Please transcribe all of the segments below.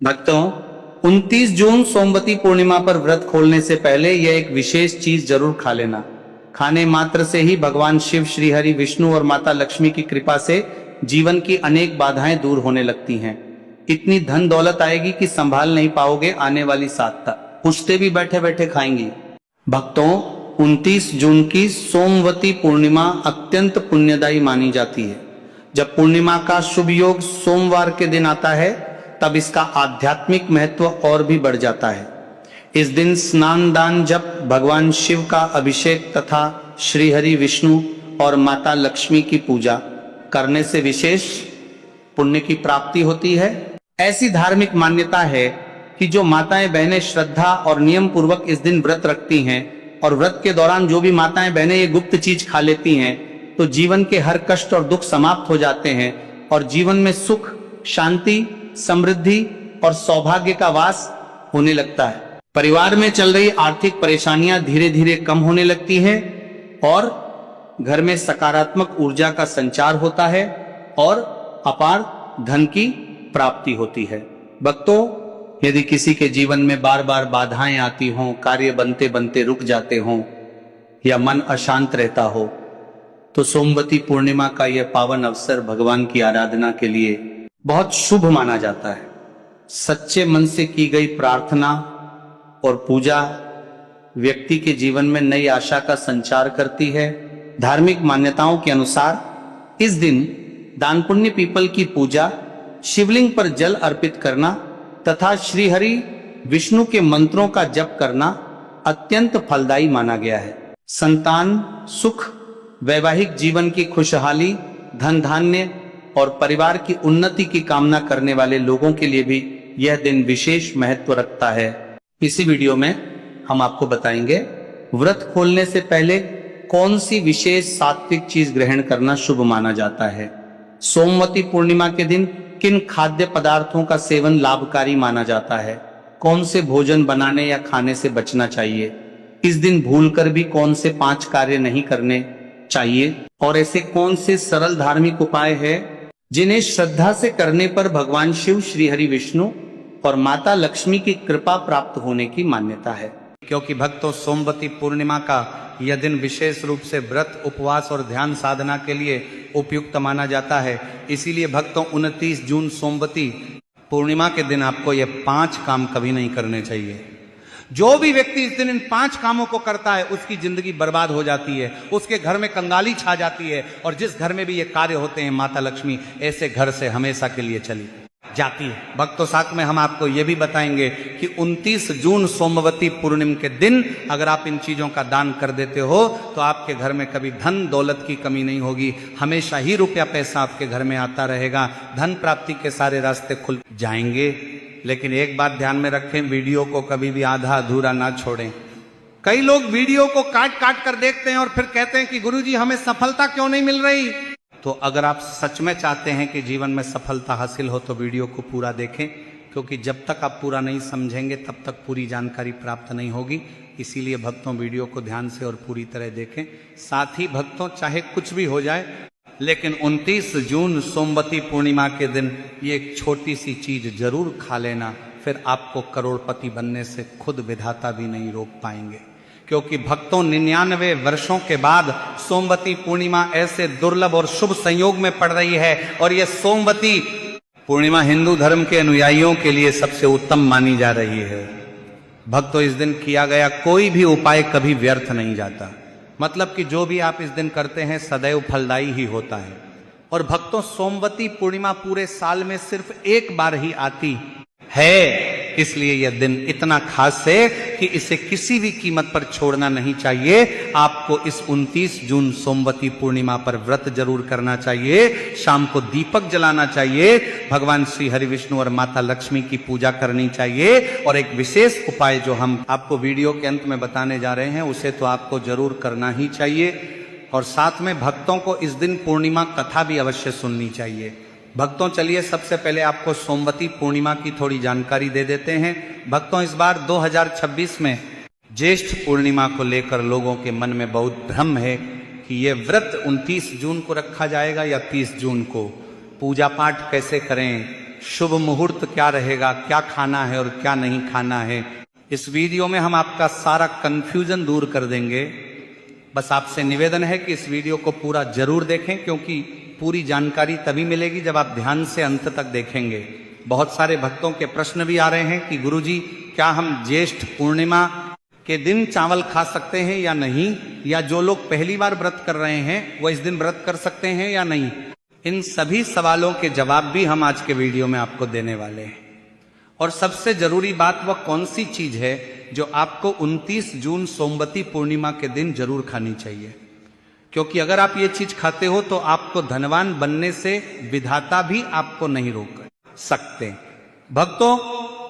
भक्तों, 29 जून सोमवती पूर्णिमा पर व्रत खोलने से पहले यह एक विशेष चीज जरूर खा लेना। खाने मात्र से ही भगवान शिव, श्री हरि विष्णु और माता लक्ष्मी की कृपा से जीवन की अनेक बाधाएं दूर होने लगती हैं। इतनी धन दौलत आएगी कि संभाल नहीं पाओगे आने वाली सात तक। पूछते भी बैठे बैठे खाएंगी। भक्तों, 29 जून की सोमवती पूर्णिमा अत्यंत पुण्यदायी मानी जाती है। जब पूर्णिमा का शुभ योग सोमवार के दिन आता है तब इसका आध्यात्मिक महत्व और भी बढ़ जाता है। इस दिन स्नान दान, जप, भगवान शिव का अभिषेक तथा श्री हरि विष्णु और माता लक्ष्मी की पूजा करने से विशेष पुण्य की प्राप्ति होती है। ऐसी धार्मिक मान्यता है कि जो माताएं बहनें श्रद्धा और नियम पूर्वक इस दिन व्रत रखती हैं और व्रत के दौरान जो भी माताएं बहनें ये गुप्त चीज खा लेती हैं तो जीवन के हर कष्ट और दुख समाप्त हो जाते हैं और जीवन में सुख, शांति, समृद्धि और सौभाग्य का वास होने लगता है। परिवार में चल रही आर्थिक परेशानियां धीरे धीरे कम होने लगती हैं और घर में सकारात्मक ऊर्जा का संचार होता है और अपार धन की प्राप्ति होती है। भक्तों, यदि किसी के जीवन में बार बार बाधाएं आती हों, कार्य बनते बनते रुक जाते हों या मन अशांत रहता हो तो सोमवती पूर्णिमा का यह पावन अवसर भगवान की आराधना के लिए बहुत शुभ माना जाता है। सच्चे मन से की गई प्रार्थना और पूजा व्यक्ति के जीवन में नई आशा का संचार करती है। धार्मिक मान्यताओं के अनुसार इस दिन दान पुण्य, पीपल की पूजा, शिवलिंग पर जल अर्पित करना तथा श्री हरि विष्णु के मंत्रों का जप करना अत्यंत फलदायी माना गया है। संतान सुख, वैवाहिक जीवन की खुशहाली, धन धान्य और परिवार की उन्नति की कामना करने वाले लोगों के लिए भी यह दिन विशेष महत्व रखता है। इसी वीडियो में हम आपको बताएंगे व्रत खोलने से पहले कौन सी विशेष सात्विक चीज ग्रहण करना शुभ माना जाता है। सोमवती पूर्णिमा के दिन किन खाद्य पदार्थों का सेवन लाभकारी माना जाता है। कौन से भोजन बनाने या खाने से बचना चाहिए। इस दिन भूलकर भी कौन से 5 कार्य नहीं करने चाहिए और ऐसे कौन से सरल धार्मिक उपाय है जिन्हें श्रद्धा से करने पर भगवान शिव, श्री हरि विष्णु और माता लक्ष्मी की कृपा प्राप्त होने की मान्यता है। क्योंकि भक्तों, सोमवती पूर्णिमा का यह दिन विशेष रूप से व्रत, उपवास और ध्यान साधना के लिए उपयुक्त माना जाता है। इसीलिए भक्तों, 29 जून सोमवती पूर्णिमा के दिन आपको ये 5 काम कभी नहीं करने चाहिए। जो भी व्यक्ति इस दिन इन 5 कामों को करता है उसकी जिंदगी बर्बाद हो जाती है, उसके घर में कंगाली छा जाती है और जिस घर में भी ये कार्य होते हैं माता लक्ष्मी ऐसे घर से हमेशा के लिए चली जाती है। भक्तों, साथ में हम आपको ये भी बताएंगे कि 29 जून सोमवती पूर्णिमा के दिन अगर आप इन चीजों का दान कर देते हो तो आपके घर में कभी धन दौलत की कमी नहीं होगी। हमेशा ही रुपया पैसा आपके घर में आता रहेगा, धन प्राप्ति के सारे रास्ते खुल जाएंगे। लेकिन एक बात ध्यान में रखें, वीडियो को कभी भी आधा अधूरा ना छोड़ें। कई लोग वीडियो को काट काट कर देखते हैं और फिर कहते हैं कि गुरुजी हमें सफलता क्यों नहीं मिल रही। तो अगर आप सच में चाहते हैं कि जीवन में सफलता हासिल हो तो वीडियो को पूरा देखें, क्योंकि जब तक आप पूरा नहीं समझेंगे तब तक पूरी जानकारी प्राप्त नहीं होगी। इसीलिए भक्तों, वीडियो को ध्यान से और पूरी तरह देखें। साथ ही भक्तों, चाहे कुछ भी हो जाए लेकिन 29 जून सोमवती पूर्णिमा के दिन ये एक छोटी सी चीज जरूर खा लेना, फिर आपको करोड़पति बनने से खुद विधाता भी नहीं रोक पाएंगे। क्योंकि भक्तों, 99 वर्षों के बाद सोमवती पूर्णिमा ऐसे दुर्लभ और शुभ संयोग में पड़ रही है और यह सोमवती पूर्णिमा हिंदू धर्म के अनुयायियों के लिए सबसे उत्तम मानी जा रही है। भक्तों, इस दिन किया गया कोई भी उपाय कभी व्यर्थ नहीं जाता। मतलब कि जो भी आप इस दिन करते हैं सदैव फलदायी ही होता है। और भक्तों, सोमवती पूर्णिमा पूरे साल में सिर्फ एक बार ही आती है, इसलिए यह दिन इतना खास है कि इसे किसी भी कीमत पर छोड़ना नहीं चाहिए। आपको इस 29 जून सोमवती पूर्णिमा पर व्रत जरूर करना चाहिए, शाम को दीपक जलाना चाहिए, भगवान श्री हरि विष्णु और माता लक्ष्मी की पूजा करनी चाहिए और एक विशेष उपाय जो हम आपको वीडियो के अंत में बताने जा रहे हैं उसे तो आपको जरूर करना ही चाहिए। और साथ में भक्तों को इस दिन पूर्णिमा कथा भी अवश्य सुननी चाहिए। भक्तों, चलिए सबसे पहले आपको सोमवती पूर्णिमा की थोड़ी जानकारी दे देते हैं। भक्तों, इस बार 2026 में ज्येष्ठ पूर्णिमा को लेकर लोगों के मन में बहुत भ्रम है कि ये व्रत 29 जून को रखा जाएगा या 30 जून को। पूजा पाठ कैसे करें, शुभ मुहूर्त क्या रहेगा, क्या खाना है और क्या नहीं खाना है। इस वीडियो में हम आपका सारा कंफ्यूजन दूर कर देंगे। बस आपसे निवेदन है कि इस वीडियो को पूरा जरूर देखें, क्योंकि पूरी जानकारी तभी मिलेगी जब आप ध्यान से अंत तक देखेंगे। बहुत सारे भक्तों के प्रश्न भी आ रहे हैं कि गुरुजी, क्या हम ज्येष्ठ पूर्णिमा के दिन चावल खा सकते हैं या नहीं, या जो लोग पहली बार व्रत कर रहे हैं वो इस दिन व्रत कर सकते हैं या नहीं। इन सभी सवालों के जवाब भी हम आज के वीडियो में आपको देने वाले हैं। और सबसे जरूरी बात वह कौन सी चीज है जो आपको 29 जून सोमवती पूर्णिमा के दिन जरूर खानी चाहिए, क्योंकि अगर आप ये चीज खाते हो तो आपको धनवान बनने से विधाता भी आपको नहीं रोक सकते। भक्तों,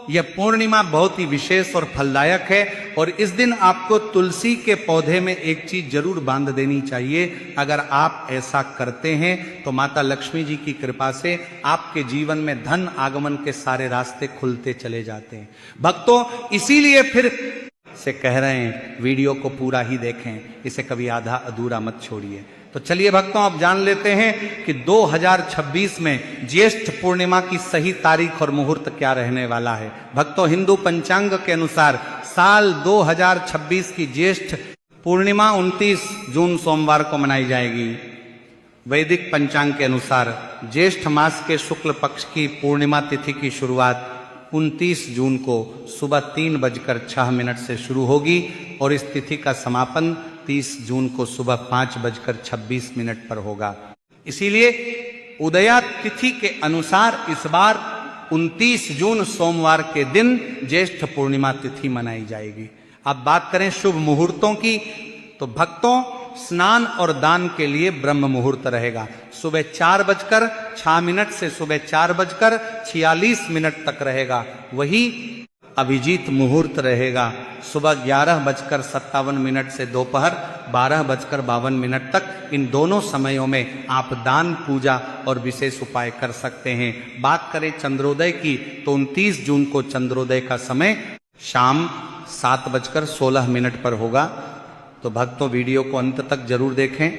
यह पूर्णिमा बहुत ही विशेष और फलदायक है, और इस दिन आपको तुलसी के पौधे में एक चीज जरूर बांध देनी चाहिए। अगर आप ऐसा करते हैं तो माता लक्ष्मी जी की कृपा से आपके जीवन में धन आगमन के सारे रास्ते खुलते चले जाते हैं। भक्तों, इसीलिए फिर से कह रहे हैं वीडियो को पूरा ही देखें, इसे कभी आधा अधूरा मत छोड़िए। तो चलिए भक्तों, अब जान लेते हैं कि 2026 में ज्येष्ठ पूर्णिमा की सही तारीख और मुहूर्त क्या रहने वाला है। भक्तों, हिंदू पंचांग के अनुसार साल 2026 की ज्येष्ठ पूर्णिमा 29 जून सोमवार को मनाई जाएगी। वैदिक पंचांग के अनुसार ज्येष्ठ मास के शुक्ल पक्ष की पूर्णिमा तिथि की शुरुआत 29 जून को सुबह 3:06 से शुरू होगी और इस तिथि का समापन 30 जून को सुबह 5:26 पर होगा। इसीलिए उदया तिथि के अनुसार इस बार 29 जून सोमवार के दिन ज्येष्ठ पूर्णिमा तिथि मनाई जाएगी। अब बात करें शुभ मुहूर्तों की, तो भक्तों, स्नान और दान के लिए ब्रह्म मुहूर्त रहेगा। सुबह 4:06 से सुबह 4:46 तक रहेगा। वही अभिजीत मुहूर्त रहेगा सुबह 11:57 से दोपहर 12:52 तक। इन दोनों समयों में आप दान, पूजा और विशेष उपाय कर सकते हैं। बात करें चंद्रोदय की, तो 29 जून को चंद्रोदय का समय शाम 7:16 पर होगा। तो भक्तों, वीडियो को अंत तक जरूर देखें,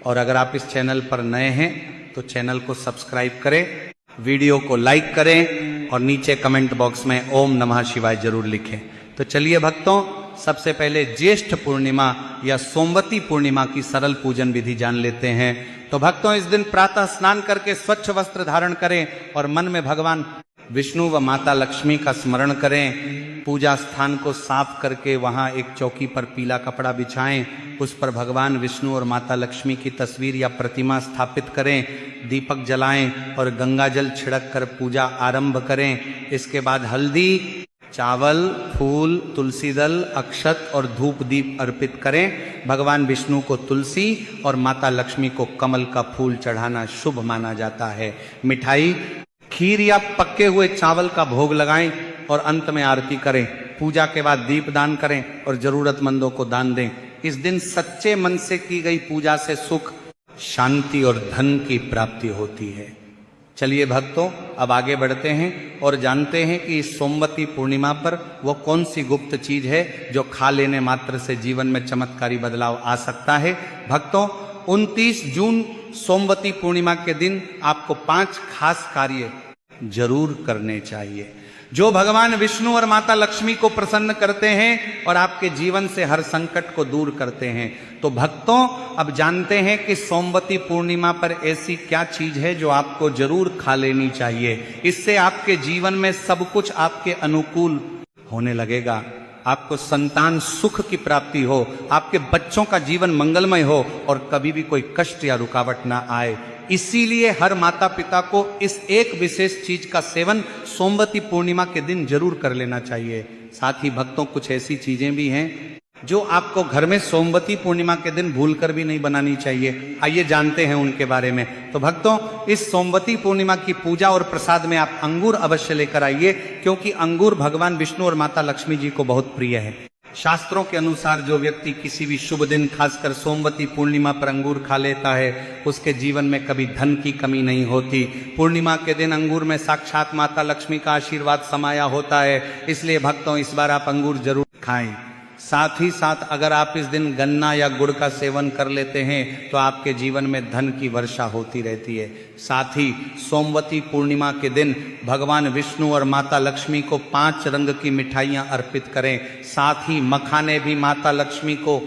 और अगर आप इस चैनल पर नए हैं तो चैनल को सब्सक्राइब करें, वीडियो को लाइक करें और नीचे कमेंट बॉक्स में ओम नमः शिवाय जरूर लिखें। तो चलिए भक्तों, सबसे पहले ज्येष्ठ पूर्णिमा या सोमवती पूर्णिमा की सरल पूजन विधि जान लेते हैं। तो भक्तों, इस दिन प्रातः स्नान करके स्वच्छ वस्त्र धारण करें और मन में भगवान विष्णु व माता लक्ष्मी का स्मरण करें। पूजा स्थान को साफ करके वहां एक चौकी पर पीला कपड़ा बिछाएं, उस पर भगवान विष्णु और माता लक्ष्मी की तस्वीर या प्रतिमा स्थापित करें, दीपक जलाएं और गंगा जल छिड़क कर पूजा आरंभ करें। इसके बाद हल्दी, चावल, फूल, तुलसी दल, अक्षत और धूप दीप अर्पित करें। भगवान विष्णु को तुलसी और माता लक्ष्मी को कमल का फूल चढ़ाना शुभ माना जाता है। मिठाई, खीर या पक्के हुए चावल का भोग लगाएं और अंत में आरती करें। पूजा के बाद दीप दान करें और जरूरतमंदों को दान दें। इस दिन सच्चे मन से की गई पूजा से सुख, शांति और धन की प्राप्ति होती है। चलिए भक्तों, अब आगे बढ़ते हैं और जानते हैं कि इस सोमवती पूर्णिमा पर वो कौन सी गुप्त चीज है जो खा लेने मात्र से जीवन में चमत्कारी बदलाव आ सकता है। भक्तों, 29 जून सोमवती पूर्णिमा के दिन आपको 5 खास कार्य जरूर करने चाहिए जो भगवान विष्णु और माता लक्ष्मी को प्रसन्न करते हैं और आपके जीवन से हर संकट को दूर करते हैं। तो भक्तों, अब जानते हैं कि सोमवती पूर्णिमा पर ऐसी क्या चीज है जो आपको जरूर खा लेनी चाहिए। इससे आपके जीवन में सब कुछ आपके अनुकूल होने लगेगा। आपको संतान सुख की प्राप्ति हो, आपके बच्चों का जीवन मंगलमय हो और कभी भी कोई कष्ट या रुकावट ना आए। इसीलिए हर माता पिता को इस एक विशेष चीज का सेवन सोमवती पूर्णिमा के दिन जरूर कर लेना चाहिए। साथ ही भक्तों, कुछ ऐसी चीजें भी हैं जो आपको घर में सोमवती पूर्णिमा के दिन भूलकर भी नहीं बनानी चाहिए। आइए जानते हैं उनके बारे में। तो भक्तों, इस सोमवती पूर्णिमा की पूजा और प्रसाद में आप अंगूर अवश्य लेकर आइए, क्योंकि अंगूर भगवान विष्णु और माता लक्ष्मी जी को बहुत प्रिय है। शास्त्रों के अनुसार जो व्यक्ति किसी भी शुभ दिन, खासकर सोमवती पूर्णिमा पर अंगूर खा लेता है, उसके जीवन में कभी धन की कमी नहीं होती। पूर्णिमा के दिन अंगूर में साक्षात माता लक्ष्मी का आशीर्वाद समाया होता है। इसलिए भक्तों, इस बार आप अंगूर जरूर खाएं। साथ ही साथ अगर आप इस दिन गन्ना या गुड़ का सेवन कर लेते हैं तो आपके जीवन में धन की वर्षा होती रहती है। साथ ही सोमवती पूर्णिमा के दिन भगवान विष्णु और माता लक्ष्मी को 5 रंग की मिठाइयां अर्पित करें। साथ ही मखाने भी माता लक्ष्मी को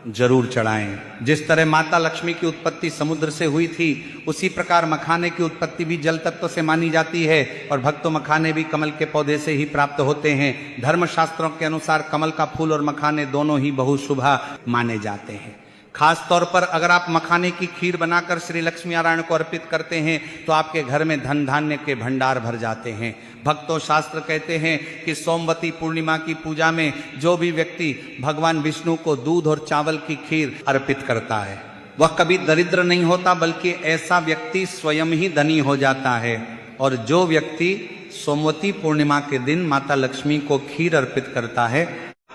जरूर चढ़ाएं। जिस तरह माता लक्ष्मी की उत्पत्ति समुद्र से हुई थी, उसी प्रकार मखाने की उत्पत्ति भी जल तत्व से मानी जाती है और भक्तों मखाने भी कमल के पौधे से ही प्राप्त होते हैं। धर्मशास्त्रों के अनुसार कमल का फूल और मखाने दोनों ही बहुशुभ माने जाते हैं। खास तौर पर अगर आप मखाने की खीर बनाकर श्री लक्ष्मी नारायण को अर्पित करते हैं तो आपके घर में धन धान्य के भंडार भर जाते हैं। भक्तों, शास्त्र कहते हैं कि सोमवती पूर्णिमा की पूजा में जो भी व्यक्ति भगवान विष्णु को दूध और चावल की खीर अर्पित करता है वह कभी दरिद्र नहीं होता, बल्कि ऐसा व्यक्ति स्वयं ही धनी हो जाता है। और जो व्यक्ति सोमवती पूर्णिमा के दिन माता लक्ष्मी को खीर अर्पित करता है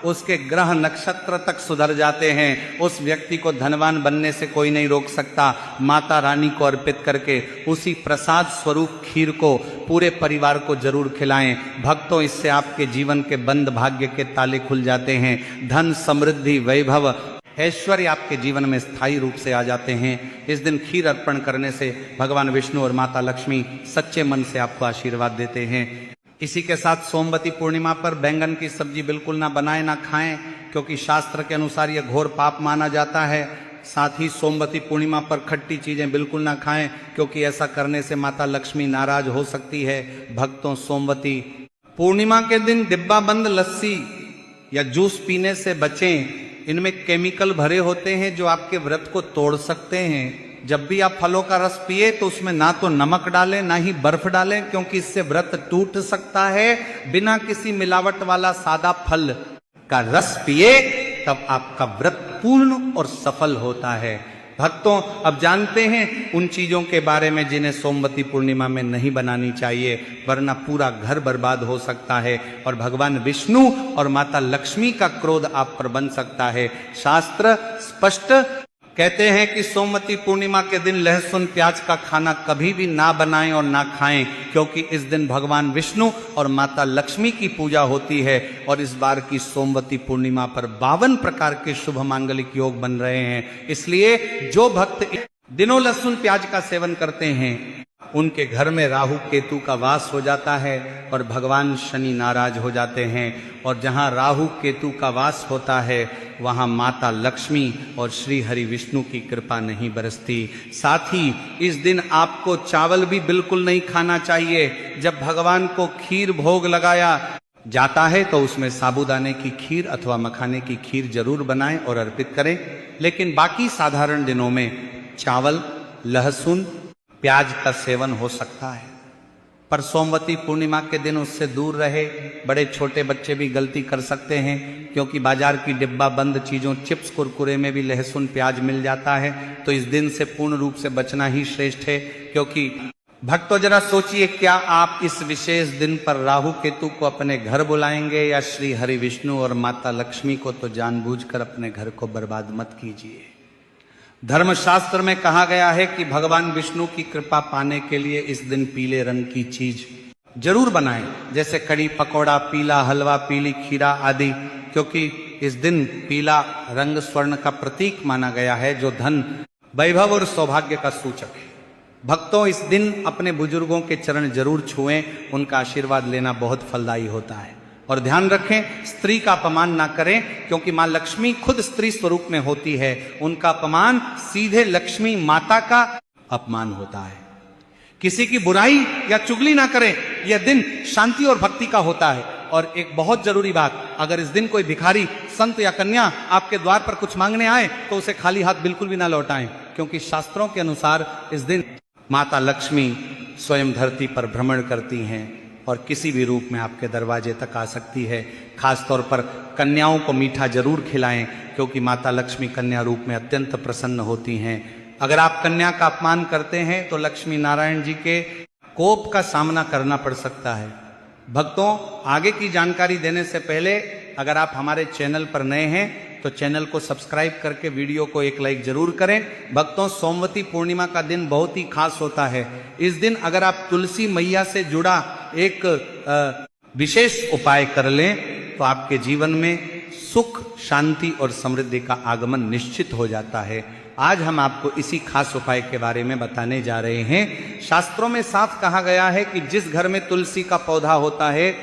उसके ग्रह नक्षत्र तक सुधर जाते हैं। उस व्यक्ति को धनवान बनने से कोई नहीं रोक सकता। माता रानी को अर्पित करके उसी प्रसाद स्वरूप खीर को पूरे परिवार को जरूर खिलाएं। भक्तों, इससे आपके जीवन के बंद भाग्य के ताले खुल जाते हैं। धन, समृद्धि, वैभव, ऐश्वर्य आपके जीवन में स्थायी रूप से आ जाते हैं। इस दिन खीर अर्पण करने से भगवान विष्णु और माता लक्ष्मी सच्चे मन से आपको आशीर्वाद देते हैं। इसी के साथ सोमवती पूर्णिमा पर बैंगन की सब्जी बिल्कुल ना बनाएं, ना खाएं, क्योंकि शास्त्र के अनुसार यह घोर पाप माना जाता है। साथ ही सोमवती पूर्णिमा पर खट्टी चीजें बिल्कुल ना खाएं, क्योंकि ऐसा करने से माता लक्ष्मी नाराज हो सकती है। भक्तों, सोमवती पूर्णिमा के दिन डिब्बा बंद लस्सी या जूस पीने से बचें। इनमें केमिकल भरे होते हैं जो आपके व्रत को तोड़ सकते हैं। जब भी आप फलों का रस पिए तो उसमें ना तो नमक डालें ना ही बर्फ डालें, क्योंकि इससे व्रत टूट सकता है। बिना किसी मिलावट वाला सादा फल का रस पिए तब आपका व्रत पूर्ण और सफल होता है। भक्तों, अब जानते हैं उन चीजों के बारे में जिन्हें सोमवती पूर्णिमा में नहीं बनानी चाहिए, वरना पूरा घर बर्बाद हो सकता है और भगवान विष्णु और माता लक्ष्मी का क्रोध आप पर बन सकता है। शास्त्र स्पष्ट कहते हैं कि सोमवती पूर्णिमा के दिन लहसुन प्याज का खाना कभी भी ना बनाएं और ना खाएं, क्योंकि इस दिन भगवान विष्णु और माता लक्ष्मी की पूजा होती है। और इस बार की सोमवती पूर्णिमा पर 52 प्रकार के शुभ मांगलिक योग बन रहे हैं। इसलिए जो भक्त दिनों लहसुन प्याज का सेवन करते हैं उनके घर में राहु केतु का वास हो जाता है और भगवान शनि नाराज हो जाते हैं। और जहां राहु केतु का वास होता है वहां माता लक्ष्मी और श्री हरि विष्णु की कृपा नहीं बरसती। साथ ही इस दिन आपको चावल भी बिल्कुल नहीं खाना चाहिए। जब भगवान को खीर भोग लगाया जाता है तो उसमें साबूदाने की खीर अथवा मखाने की खीर जरूर बनाएं और अर्पित करें। लेकिन बाकी साधारण दिनों में चावल, लहसुन, प्याज का सेवन हो सकता है, पर सोमवती पूर्णिमा के दिन उससे दूर रहे। बड़े छोटे बच्चे भी गलती कर सकते हैं, क्योंकि बाजार की डिब्बा बंद चीजों, चिप्स, कुरकुरे में भी लहसुन प्याज मिल जाता है। तो इस दिन से पूर्ण रूप से बचना ही श्रेष्ठ है। क्योंकि भक्तों, जरा सोचिए, क्या आप इस विशेष दिन पर राहु केतु को अपने घर बुलाएंगे या श्री हरि विष्णु और माता लक्ष्मी को? तो जानबूझकर अपने घर को बर्बाद मत कीजिए। धर्मशास्त्र में कहा गया है कि भगवान विष्णु की कृपा पाने के लिए इस दिन पीले रंग की चीज जरूर बनाएं, जैसे कड़ी पकौड़ा, पीला हलवा, पीली खीरा आदि, क्योंकि इस दिन पीला रंग स्वर्ण का प्रतीक माना गया है, जो धन, वैभव और सौभाग्य का सूचक है। भक्तों, इस दिन अपने बुजुर्गों के चरण जरूर छुएं, उनका आशीर्वाद लेना बहुत फलदायी होता है। और ध्यान रखें, स्त्री का अपमान ना करें, क्योंकि मां लक्ष्मी खुद स्त्री स्वरूप में होती है। उनका अपमान सीधे लक्ष्मी माता का अपमान होता है। किसी की बुराई या चुगली ना करें, यह दिन शांति और भक्ति का होता है। और एक बहुत जरूरी बात, अगर इस दिन कोई भिखारी, संत या कन्या आपके द्वार पर कुछ मांगने आए तो उसे खाली हाथ बिल्कुल भी ना लौटाएं, क्योंकि शास्त्रों के अनुसार इस दिन माता लक्ष्मी स्वयं धरती पर भ्रमण करती हैं और किसी भी रूप में आपके दरवाजे तक आ सकती है। खास तौर पर कन्याओं को मीठा जरूर खिलाएं, क्योंकि माता लक्ष्मी कन्या रूप में अत्यंत प्रसन्न होती हैं। अगर आप कन्या का अपमान करते हैं तो लक्ष्मी नारायण जी के कोप का सामना करना पड़ सकता है। भक्तों, आगे की जानकारी देने से पहले अगर आप हमारे चैनल पर नए हैं तो चैनल को सब्सक्राइब करके वीडियो को एक लाइक जरूर करें। भक्तों, सोमवती पूर्णिमा का दिन बहुत ही खास होता है। इस दिन अगर आप तुलसी मैया से जुड़ा एक विशेष उपाय कर लें तो आपके जीवन में सुख, शांति और समृद्धि का आगमन निश्चित हो जाता है। आज हम आपको इसी खास उपाय के बारे में बताने जा रहे हैं। शास्त्रों में साफ कहा गया है कि जिस घर में तुलसी का पौधा होता है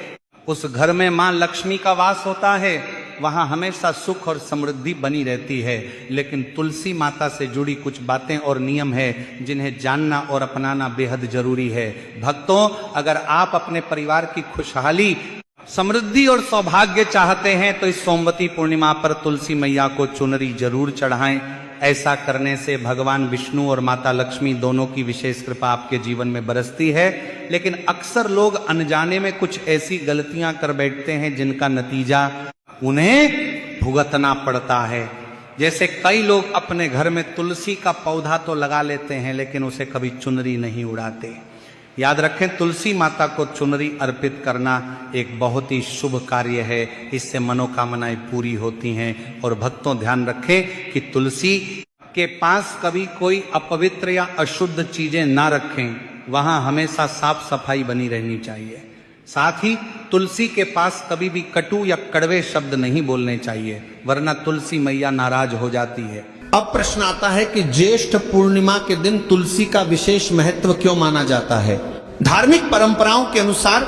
उस घर में मां लक्ष्मी का वास होता है, वहां हमेशा सुख और समृद्धि बनी रहती है। लेकिन तुलसी माता से जुड़ी कुछ बातें और नियम है जिन्हें जानना और अपनाना बेहद जरूरी है। भक्तों, अगर आप अपने परिवार की खुशहाली, समृद्धि और सौभाग्य चाहते हैं तो इस सोमवती पूर्णिमा पर तुलसी मैया को चुनरी जरूर चढ़ाएं। ऐसा करने से भगवान विष्णु और माता लक्ष्मी दोनों की विशेष कृपा आपके जीवन में बरसती है। लेकिन अक्सर लोग अनजाने में कुछ ऐसी गलतियां कर बैठते हैं जिनका नतीजा उन्हें भुगतना पड़ता है। जैसे कई लोग अपने घर में तुलसी का पौधा तो लगा लेते हैं लेकिन उसे कभी चुनरी नहीं उड़ाते। याद रखें, तुलसी माता को चुनरी अर्पित करना एक बहुत ही शुभ कार्य है। इससे मनोकामनाएं पूरी होती हैं। और भक्तों, ध्यान रखें कि तुलसी के पास कभी कोई अपवित्र या अशुद्ध चीजें ना रखें। वहां हमेशा साफ सफाई बनी रहनी चाहिए। साथ ही तुलसी के पास कभी भी कटु या कड़वे शब्द नहीं बोलने चाहिए, वरना तुलसी मैया नाराज हो जाती है। अब प्रश्न आता है कि ज्येष्ठ पूर्णिमा के दिन तुलसी का विशेष महत्व क्यों माना जाता है। धार्मिक परंपराओं के अनुसार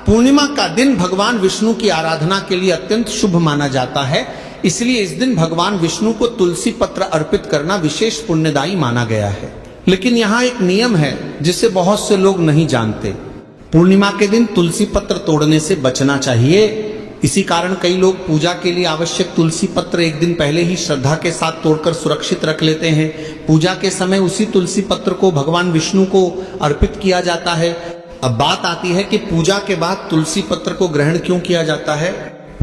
पूर्णिमा का दिन भगवान विष्णु की आराधना के लिए अत्यंत शुभ माना जाता है। इसलिए इस दिन भगवान विष्णु को तुलसी पत्र अर्पित करना विशेष पुण्यदायी माना गया है। लेकिन यहाँ एक नियम है जिसे बहुत से लोग नहीं जानते। पूर्णिमा के दिन तुलसी पत्र तोड़ने से बचना चाहिए। इसी कारण कई लोग पूजा के लिए आवश्यक तुलसी पत्र एक दिन पहले ही श्रद्धा के साथ तोड़कर सुरक्षित रख लेते हैं। पूजा के समय उसी तुलसी पत्र को भगवान विष्णु को अर्पित किया जाता है। अब बात आती है कि पूजा के बाद तुलसी पत्र को ग्रहण क्यों किया जाता है।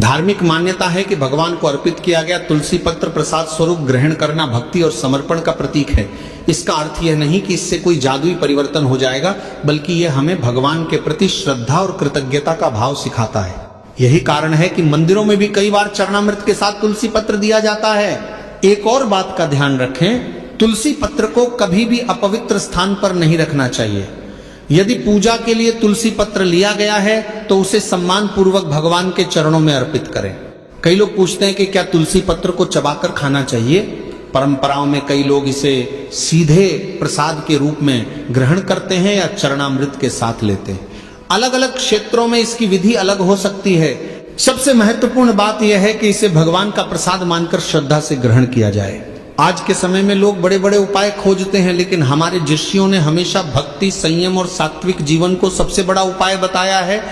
धार्मिक मान्यता है कि भगवान को अर्पित किया गया तुलसी पत्र प्रसाद स्वरूप ग्रहण करना भक्ति और समर्पण का प्रतीक है। इसका अर्थ यह नहीं कि इससे कोई जादुई परिवर्तन हो जाएगा, बल्कि यह हमें भगवान के प्रति श्रद्धा और कृतज्ञता का भाव सिखाता है। यही कारण है कि मंदिरों में भी कई बार चरणामृत के साथ तुलसी पत्र दिया जाता है। एक और बात का ध्यान रखें, तुलसी पत्र को कभी भी अपवित्र स्थान पर नहीं रखना चाहिए। यदि पूजा के लिए तुलसी पत्र लिया गया है तो उसे सम्मान पूर्वक भगवान के चरणों में अर्पित करें। कई लोग पूछते हैं कि क्या तुलसी पत्र को चबाकर खाना चाहिए। परंपराओं में कई लोग इसे सीधे प्रसाद के रूप में ग्रहण करते हैं या चरणामृत के साथ लेते हैं। अलग अलग क्षेत्रों में इसकी विधि अलग हो सकती है। सबसे महत्वपूर्ण बात यह है कि इसे भगवान का प्रसाद मानकर श्रद्धा से ग्रहण किया जाए। आज के समय में लोग बड़े बड़े उपाय खोजते हैं, लेकिन हमारे ऋषियों ने हमेशा भक्ति, संयम और सात्विक जीवन को सबसे बड़ा उपाय बताया है।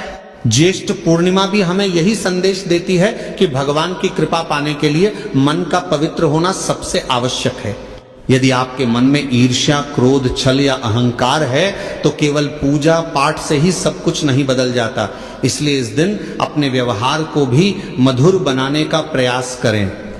ज्येष्ठ पूर्णिमा भी हमें यही संदेश देती है कि भगवान की कृपा पाने के लिए मन का पवित्र होना सबसे आवश्यक है। यदि आपके मन में ईर्ष्या, क्रोध, छल या अहंकार है तो केवल पूजा पाठ से ही सब कुछ नहीं बदल जाता। इसलिए इस दिन अपने व्यवहार को भी मधुर बनाने का प्रयास करें।